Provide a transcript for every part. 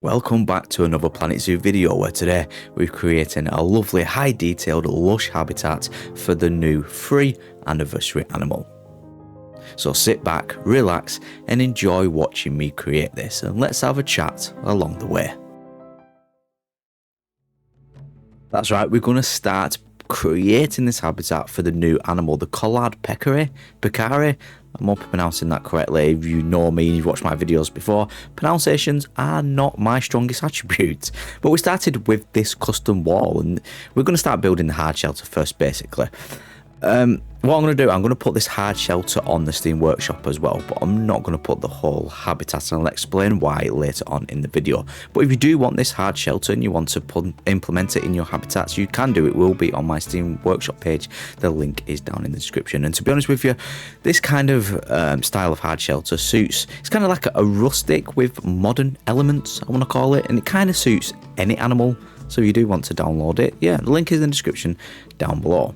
Welcome back to another Planet Zoo video where today we're creating a lovely high detailed lush habitat for the new free anniversary animal. So sit back, relax and enjoy watching me create this, and let's have a chat along the way. That's right, we're going to start creating this habitat for the new Animal the Collared Peccary. I'm hoping I'm pronouncing that correctly. If you know me and you've watched my videos before, pronunciations are not my strongest attribute. But we started with this custom wall and we're going to start building the hard shelter first, basically. What I'm going to do, I'm going to put this hard shelter on the Steam Workshop as well, but I'm not going to put the whole habitat, and I'll explain why later on in the video. But if you do want this hard shelter and you want to implement it in your habitats, you can do it. It will be on my Steam Workshop page. The link is down in the description. And to be honest with you, this kind of style of hard shelter suits, it's kind of like a rustic with modern elements, I want to call it, and it kind of suits any animal. So if you do want to download it, yeah, the link is in the description down below.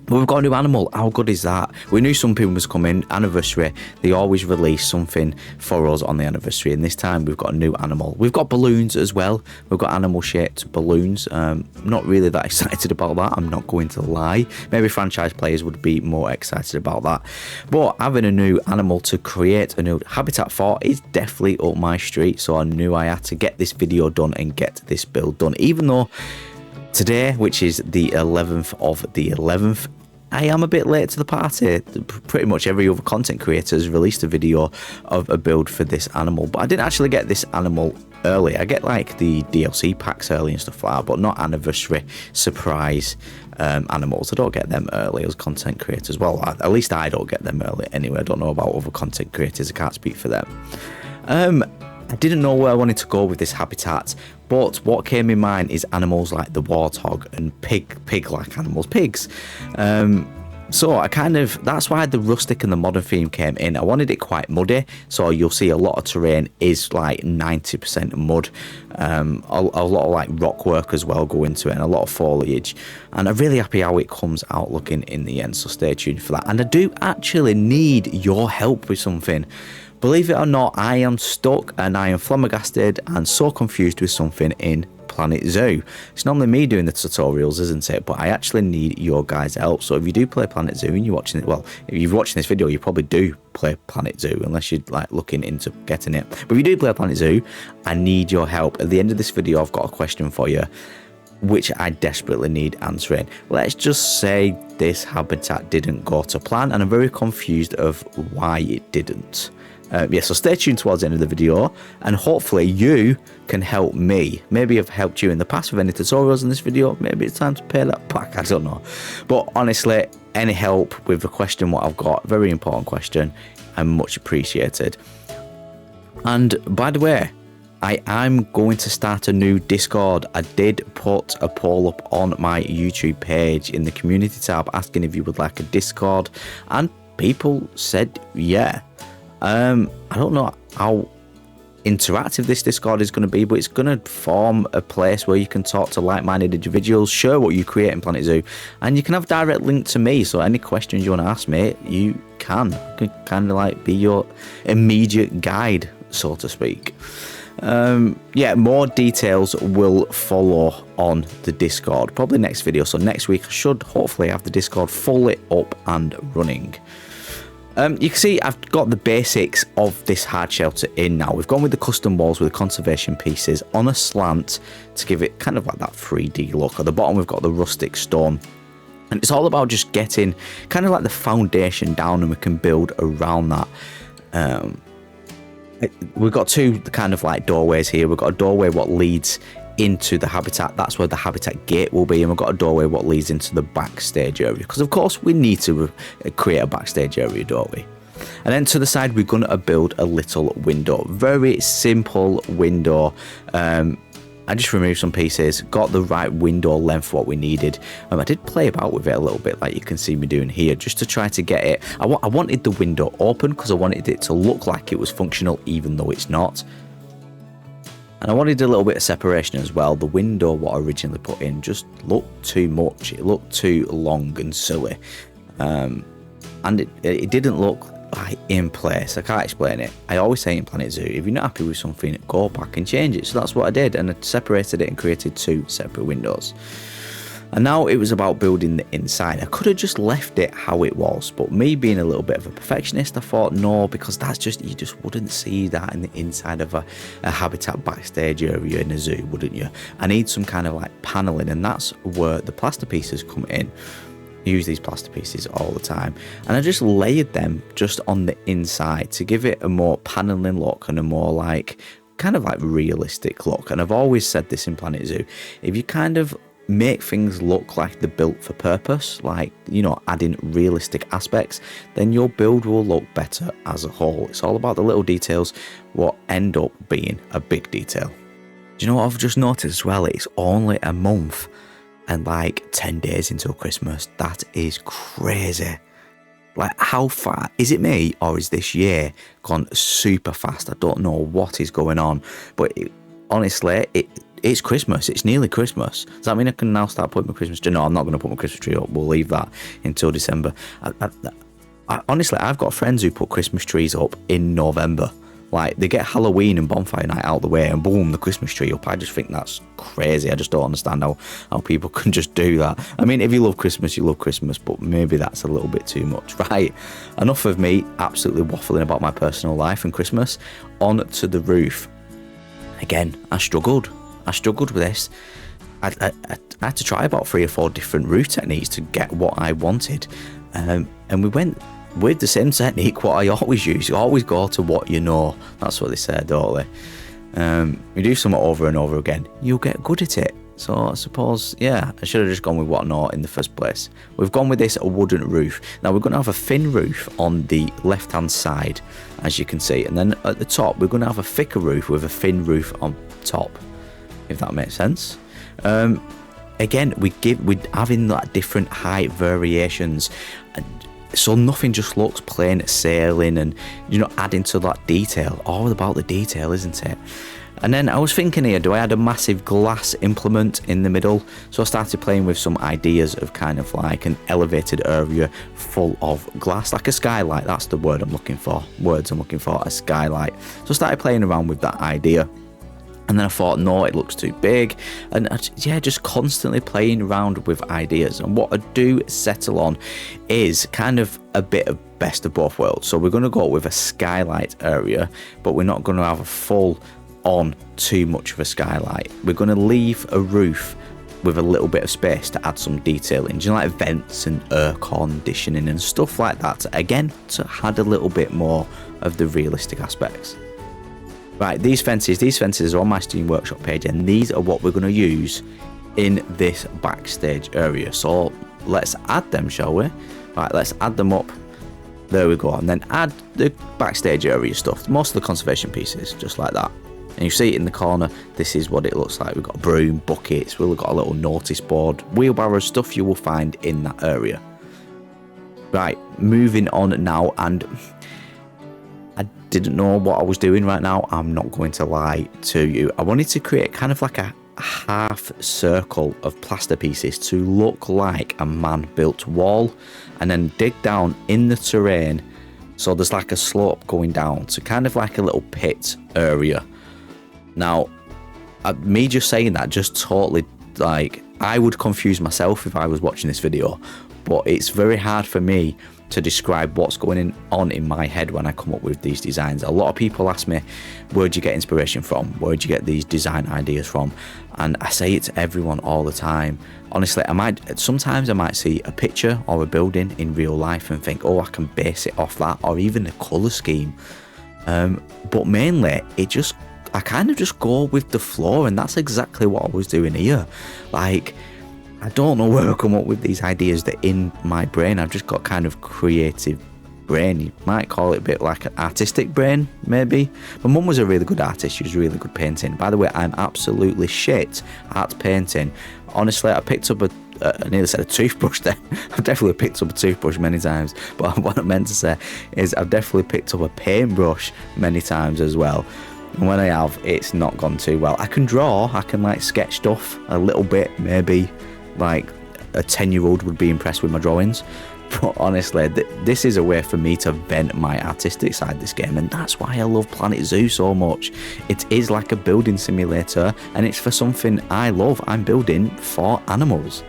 But we've got a new animal. How good is that? We knew something was coming. Anniversary, they always release something for us on the anniversary, and this time we've got a new animal. We've got balloons as well. We've got animal shaped balloons. Not really that excited about that, I'm not going to lie. Maybe franchise players would be more excited about that, but having a new animal to create a new habitat for is definitely up my street. So I knew I had to get this video done and get this build done, even though today, which is the 11th of the 11th, I am a bit late to the party. Pretty much every other content creator has released a video of a build for this animal, but I didn't actually get this animal early. I get like the DLC packs early and stuff like that, but not anniversary surprise animals. I don't get them early as content creators. Well, at least I don't get them early anyway. I don't know about other content creators. I can't speak for them. I didn't know where I wanted to go with this habitat, but what came in mind is animals like the warthog and pig-like animals, pigs. So that's why the rustic and the modern theme came in. I wanted it quite muddy, so you'll see a lot of terrain is like 90% mud. A lot of like rock work as well go into it, and a lot of foliage. And I'm really happy how it comes out looking in the end, so stay tuned for that. And I do actually need your help with something. Believe it or not, I am stuck and I am flabbergasted and so confused with something in Planet Zoo. It's normally me doing the tutorials, isn't it? But I actually need your guys' help. So if you do play Planet Zoo and you're watching it, well, if you're watching this video, you probably do play Planet Zoo, unless you're like looking into getting it. But if you do play Planet Zoo, I need your help. At the end of this video, I've got a question for you, which I desperately need answering. Let's just say this habitat didn't go to plan, and I'm very confused of why it didn't. So stay tuned towards the end of the video, and hopefully you can help me. Maybe I've helped you in the past with any tutorials in this video. Maybe it's time to pay that back, I don't know. But honestly, any help with the question what I've got, very important question, I'm much appreciated. And by the way, I am going to start a new Discord. I did put a poll up on my YouTube page in the community tab asking if you would like a Discord, and people said yeah. I don't know how interactive this Discord is going to be, but it's going to form a place where you can talk to like-minded individuals, share what you create in Planet Zoo, and you can have direct link to me. So any questions you want to ask me, you can. I can kind of like be your immediate guide, so to speak. Yeah, more details will follow on the Discord, probably next video. So next week I should hopefully have the Discord fully up and running. You can see I've got the basics of this hard shelter in now. We've gone with the custom walls with the conservation pieces on a slant to give it kind of like that 3D look. At the bottom we've got the rustic stone, and it's all about just getting kind of like the foundation down, and we can build around that. We've got two kind of like doorways here. We've got a doorway what leads into the habitat, that's where the habitat gate will be, and we've got a doorway what leads into the backstage area, because of course we need to create a backstage area, don't we? And then to the side we're going to build a little window, very simple window. I just removed some pieces, got the right window length what we needed. I did play about with it a little bit, like you can see me doing here, just to try to get it. I wanted the window open because I wanted it to look like it was functional, even though it's not. And I wanted a little bit of separation as well. The window what I originally put in just looked too much. It looked too long and silly. And it didn't look like in place. I can't explain it. I always say in Planet Zoo, if you're not happy with something, go back and change it. So that's what I did, and I separated it and created 2 separate windows. And now it was about building the inside. I could have just left it how it was, but me being a little bit of a perfectionist, I thought no, because that's just, you just wouldn't see that in the inside of a habitat backstage area in a zoo, wouldn't you? I need some kind of like paneling, and that's where the plaster pieces come in. I use these plaster pieces all the time, and I just layered them just on the inside to give it a more paneling look and a more like kind of like realistic look. And I've always said this in Planet Zoo, if you kind of make things look like they're built for purpose, like, you know, adding realistic aspects, then your build will look better as a whole. It's all about the little details, what end up being a big detail. Do you know what I've just noticed as well? It's only a month and like 10 days until Christmas. That is crazy. Like, how far is it me, or is this year gone super fast? I don't know what is going on, but honestly, it's Christmas. It's nearly Christmas. Does that mean I can now start putting my Christmas tree? No, I'm not going to put my Christmas tree up. We'll leave that until December. Honestly, I've got friends who put Christmas trees up in November. Like, they get Halloween and bonfire night out the way, and boom, the Christmas tree up. I just think that's crazy. I just don't understand how people can just do that. I mean, if you love Christmas, you love Christmas, but maybe that's a little bit too much. Right, enough of me absolutely waffling about my personal life and Christmas. On to the roof. Again, I struggled with this. I had to try about 3 or 4 different roof techniques to get what I wanted, and we went with the same technique what I always use. You always go to what you know. That's what they said, don't they? You do something over and over again, you'll get good at it. So I suppose, yeah, I should have just gone with what I know in the first place. We've gone with this wooden roof. Now we're going to have a thin roof on the left hand side, as you can see, and then at the top we're going to have a thicker roof with a thin roof on top, if that makes sense. Again, we're having like different height variations, and so nothing just looks plain sailing, and you're not adding to that detail. All about the detail, isn't it? And then I was thinking here, do I add a massive glass implement in the middle? So I started playing with some ideas of kind of like an elevated area full of glass, like a skylight. That's the word I'm looking for. Words I'm looking for, a skylight. So I started playing around with that idea. And then I thought, no, it looks too big. And just constantly playing around with ideas. And what I do settle on is kind of a bit of best of both worlds. So we're going to go with a skylight area, but we're not going to have a full on too much of a skylight. We're going to leave a roof with a little bit of space to add some detailing, you know, like vents and air conditioning and stuff like that, again, to add a little bit more of the realistic aspects. Right, these fences are on my Steam Workshop page, and these are what we're going to use in this backstage area. So let's add them, shall we? Right, let's add them up. There we go. And then add the backstage area stuff, most of the conservation pieces, just like that. And you see it in the corner, this is what it looks like. We've got a broom, buckets, we've got a little notice board, wheelbarrow, stuff you will find in that area. Right, moving on now, and I didn't know what I was doing right now, I'm not going to lie to you. I wanted to create kind of like a half circle of plaster pieces to look like a man-built wall, and then dig down in the terrain, so there's like a slope going down to kind of like a little pit area. Now, me just saying that just totally, like, I would confuse myself if I was watching this video, but it's very hard for me to describe what's going on in my head when I come up with these designs. A lot of people ask me, where'd you get inspiration from? Where'd you get these design ideas from? And I say it to everyone all the time. Honestly, sometimes I might see a picture or a building in real life and think, oh, I can base it off that, or even the colour scheme. But mainly, I kind of just go with the flow, and that's exactly what I was doing here. Like, I don't know where I come up with these ideas that in my brain. I've just got kind of creative brain. You might call it a bit like an artistic brain, maybe. My mum was a really good artist. She was really good painting. By the way, I'm absolutely shit at painting. Honestly, I picked up I nearly said a toothbrush then. I've definitely picked up a toothbrush many times. But what I meant to say is I've definitely picked up a paintbrush many times as well. And when I have, it's not gone too well. I can draw, I can like sketch stuff a little bit, maybe like a 10-year-old would be impressed with my drawings. But honestly, this is a way for me to vent my artistic side of this game, and that's why I love Planet Zoo so much. It is like a building simulator, and it's for something I love. I'm building for animals.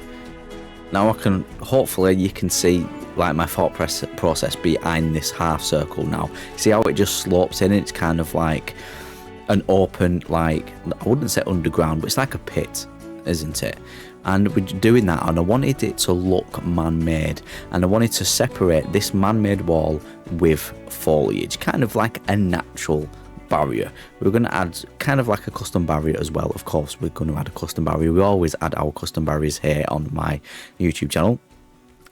Now hopefully you can see like my thought process behind this half circle now. See how it just slopes in? It's kind of like an open, like, I wouldn't say underground, but it's like a pit, isn't it? And we're doing that, and I wanted it to look man-made, and I wanted to separate this man-made wall with foliage, kind of like a natural barrier. We're going to add kind of like a custom barrier as well. Of course, we're going to add a custom barrier. We always add our custom barriers here on my YouTube channel.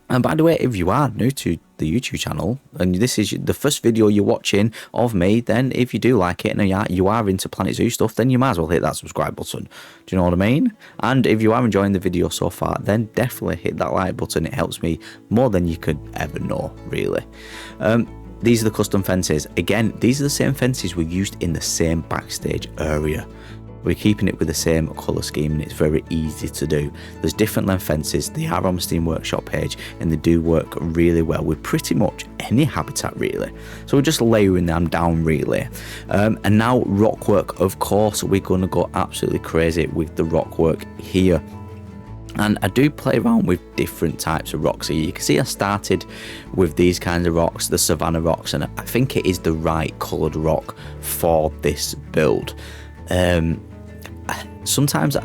And by the way, if you are new to the YouTube channel and this is the first video you're watching of me, then if you do like it and you are into Planet Zoo stuff, then you might as well hit that subscribe button. Do you know what I mean? And if you are enjoying the video so far, then definitely hit that like button. It helps me more than you could ever know, really. These are the custom fences. Again, these are the same fences we used in the same backstage area. We're keeping it with the same colour scheme, and it's very easy to do. There's different length fences. They are on the Steam Workshop page, and they do work really well with pretty much any habitat, really. So we're just layering them down, really. And now rock work. Of course, we're going to go absolutely crazy with the rock work here. And I do play around with different types of rocks. So you can see I started with these kinds of rocks, the Savannah rocks, and I think it is the right coloured rock for this build. Sometimes, do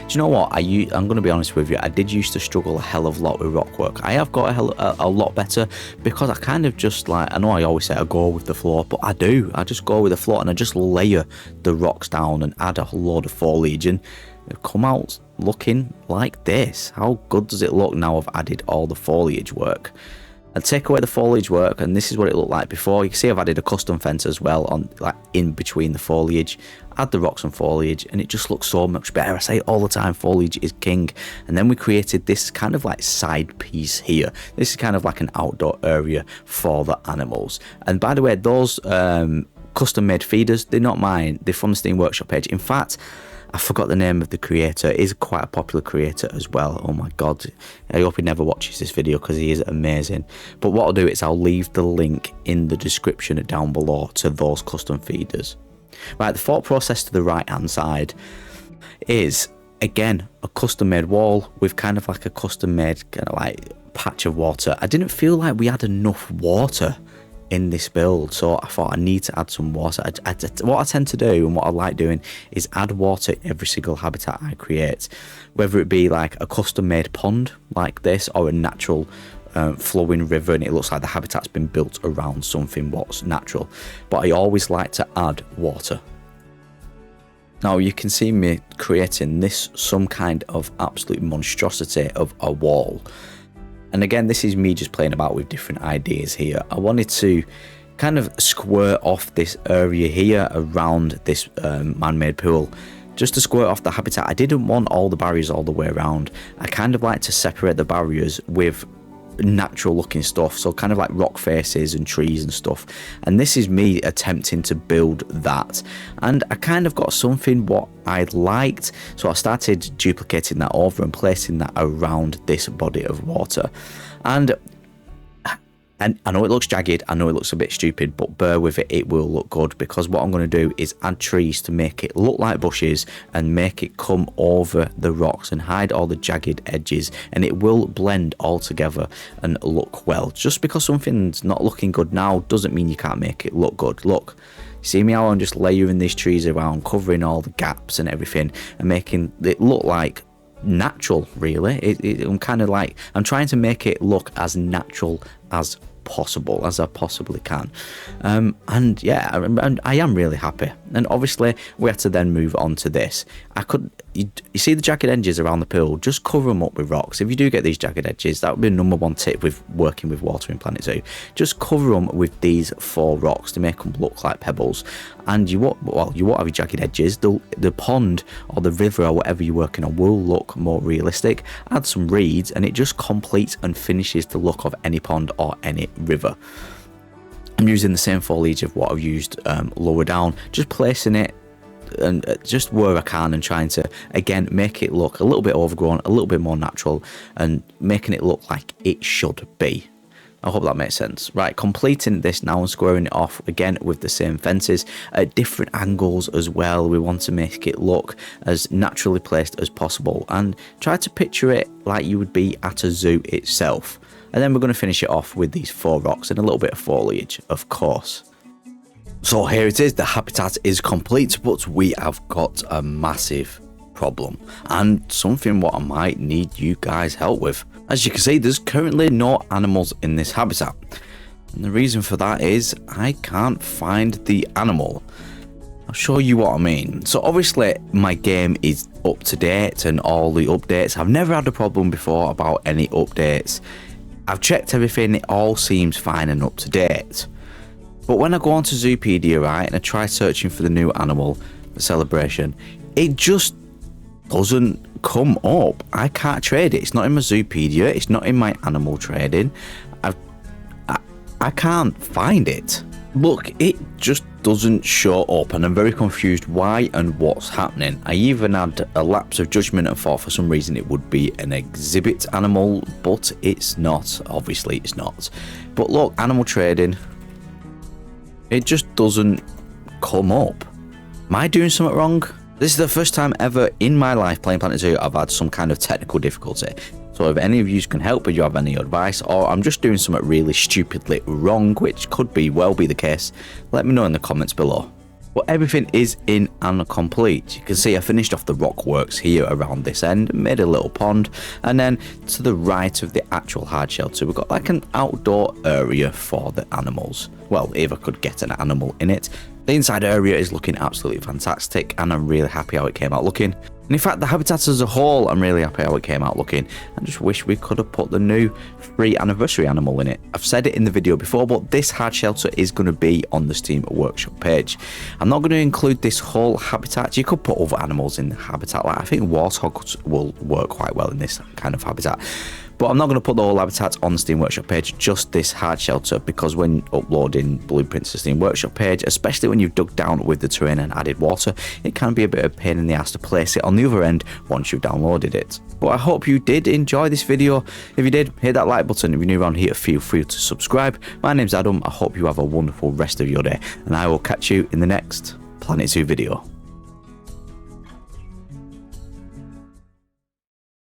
you know what, I'm going to be honest with you, I did used to struggle a hell of a lot with rock work. I have got a lot better, because I kind of just like, I know I always say I go with the flow, but I just go with the flow, and I just layer the rocks down and add a load of foliage, and they've come out looking like this. How good does it look now I've added all the foliage work? I'd take away the foliage work, and this is what it looked like before. You can see I've added a custom fence as well on, like, in between the foliage. Add the rocks and foliage, and it just looks so much better. I say it all the time, foliage is king. And then we created this kind of like side piece here. This is kind of like an outdoor area for the animals. And by the way, those custom made feeders, they're not mine. They're from the Steam Workshop page. In fact, I forgot the name of the creator. He's quite a popular creator as well. Oh my god, I hope he never watches this video, because he is amazing. But what I'll do is I'll leave the link in the description down below to those custom feeders. Right, the thought process to the right hand side is, again, a custom made wall with kind of like a custom made kind of like patch of water. I didn't feel like we had enough water in this build, so I thought I need to add some water. What I tend to do, and what I like doing, is add water in every single habitat I create, whether it be like a custom made pond like this, or a natural flowing river, and it looks like the habitat's been built around something what's natural. But I always like to add water. Now you can see me creating this, some kind of absolute monstrosity of a wall. And again, this is me just playing about with different ideas here. I wanted to kind of square off this area here around this man-made pool, just to square off the habitat. I didn't want all the barriers all the way around. I kind of like to separate the barriers with natural looking stuff, so kind of like rock faces and trees and stuff. And this is me attempting to build that, and I kind of got something what I liked, so I started duplicating that over and placing that around this body of water. And I know it looks jagged, I know it looks a bit stupid, but bear with it, it will look good, because what I'm going to do is add trees to make it look like bushes and make it come over the rocks and hide all the jagged edges, and it will blend all together and look well. Just because something's not looking good now doesn't mean you can't make it look good. Look, see me how I'm just layering these trees around, covering all the gaps and everything, and making it look like natural, really. I'm kind of like, I'm trying to make it look as natural as possible as I possibly can. And yeah, I am really happy. And obviously we had to then move on to this. You see the jagged edges around the pool, just cover them up with rocks. If you do get these jagged edges, that would be the number 1 tip with working with water in Planet Zoo. Just cover them with these 4 rocks to make them look like pebbles. And you won't have your jagged edges. The pond or the river or whatever you're working on will look more realistic. Add some reeds, and it just completes and finishes the look of any pond or any river. I'm using the same foliage of what I've used lower down, just placing it and just where I can, and trying to again make it look a little bit overgrown, a little bit more natural, and making it look like it should be. I hope that makes sense. Right, completing this now and squaring it off again with the same fences at different angles as well. We want to make it look as naturally placed as possible and try to picture it like you would be at a zoo itself. And then we're going to finish it off with these 4 rocks and a little bit of foliage, of course. So here it is, the habitat is complete, but we have got a massive problem and something what I might need you guys help with. As you can see, there's currently no animals in this habitat, and the reason for that is I can't find the animal. I'll show you what I mean. So obviously my game is up to date and all the updates. I've never had a problem before about any updates. I've checked everything, it all seems fine and up to date. But when I go onto Zoopedia, right, and I try searching for the new animal, the celebration, it just doesn't come up. I can't trade it. It's not in my Zoopedia. It's not in my animal trading. I can't find it. Look, it just doesn't show up, and I'm very confused why and what's happening. I even had a lapse of judgment and thought for some reason it would be an exhibit animal, but it's not. Obviously, it's not. But look, animal trading, it just doesn't come up. Am I doing something wrong? This is the first time ever in my life playing Planet Zoo I've had some kind of technical difficulty. So if any of you can help, if you have any advice, or I'm just doing something really stupidly wrong, which could well be the case, let me know in the comments below. But everything is in and complete. You can see I finished off the rock works here around this end, made a little pond, and then to the right of the actual hard shelter we've got like an outdoor area for the animals. Well, if I could get an animal in it. The inside area is looking absolutely fantastic, and I'm really happy how it came out looking. And in fact, the habitat as a whole, I'm really happy how it came out looking. I just wish we could have put the new free anniversary animal in it. I've said it in the video before, but this hard shelter is going to be on the Steam Workshop page. I'm not going to include this whole habitat. You could put other animals in the habitat. Like I think warthogs will work quite well in this kind of habitat. But I'm not going to put the whole habitat on the Steam Workshop page, just this hard shelter, because when uploading blueprints to the Steam Workshop page, especially when you've dug down with the terrain and added water, it can be a bit of a pain in the ass to place it on the other end once you've downloaded it. But I hope you did enjoy this video. If you did, hit that like button. If you're new around here, feel free to subscribe. My name's Adam. I hope you have a wonderful rest of your day, and I will catch you in the next Planet Zoo video.